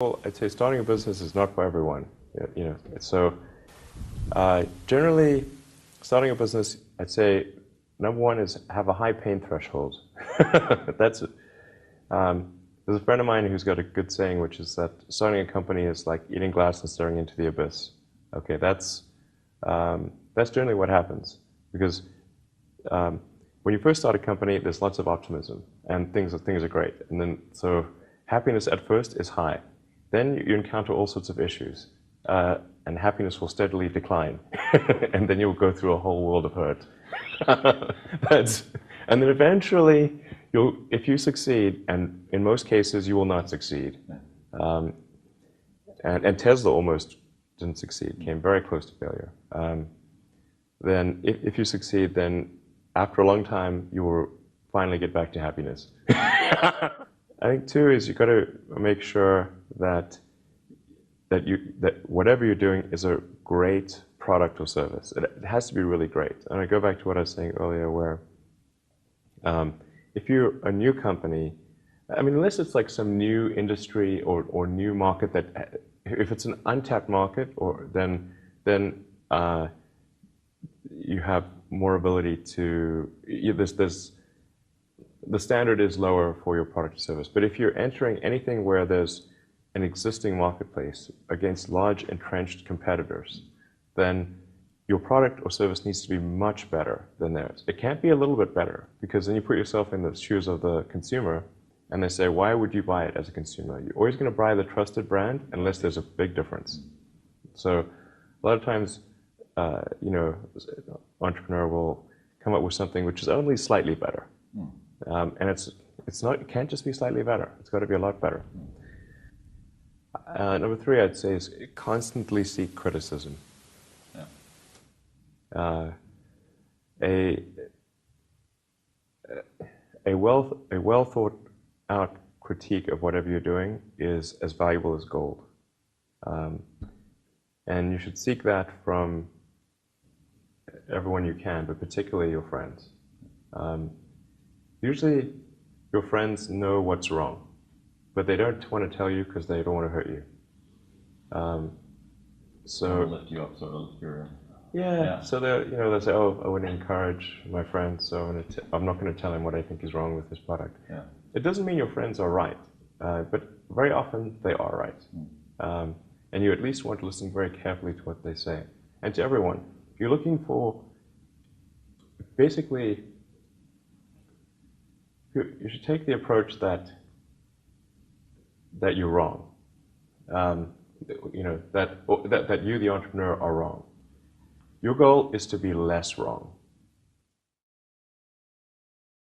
Well, I'd say starting a business is not for everyone. So generally, starting a business, I'd say number one is have a high pain threshold. That's There's a friend of mine who's got a good saying, which is that starting a company is like eating glass and staring into the abyss. Okay, that's generally what happens because when you first start a company, there's lots of optimism and things are great, and then so happiness at first is high. Then you encounter all sorts of issues, and happiness will steadily decline, and then you'll go through a whole world of hurt. And then eventually, if you succeed, and in most cases you will not succeed, and Tesla almost didn't succeed, came very close to failure. Then if you succeed, then after a long time, you will finally get back to happiness. I think too is you've got to make sure that whatever you're doing is a great product or service. It has to be really great. And I go back to what I was saying earlier, where if you're a new company, I mean, unless it's like some new industry or new market that, if it's an untapped market, then you have more ability to. The standard is lower for your product or service. But if you're entering anything where there's an existing marketplace against large entrenched competitors, then your product or service needs to be much better than theirs. It can't be a little bit better, because then you put yourself in the shoes of the consumer and they say, why would you buy it as a consumer? You're always going to buy the trusted brand unless there's a big difference. So a lot of times, entrepreneur will come up with something which is only slightly better. And it can't just be slightly better. It's got to be a lot better. Number three, I'd say, is constantly seek criticism. Yeah. A well thought out critique of whatever you're doing is as valuable as gold. And you should seek that from everyone you can, but particularly your friends. Usually, your friends know what's wrong, but they don't want to tell you because they don't want to hurt you. So lift you up, sort of. Yeah. So they say, "Oh, I wouldn't encourage my friend, so I'm not going to tell him what I think is wrong with his product." Yeah. It doesn't mean your friends are right, but very often they are right, and you at least want to listen very carefully to what they say, and to everyone. You're looking for basically. You should take the approach that you're wrong. That you, the entrepreneur, are wrong. Your goal is to be less wrong.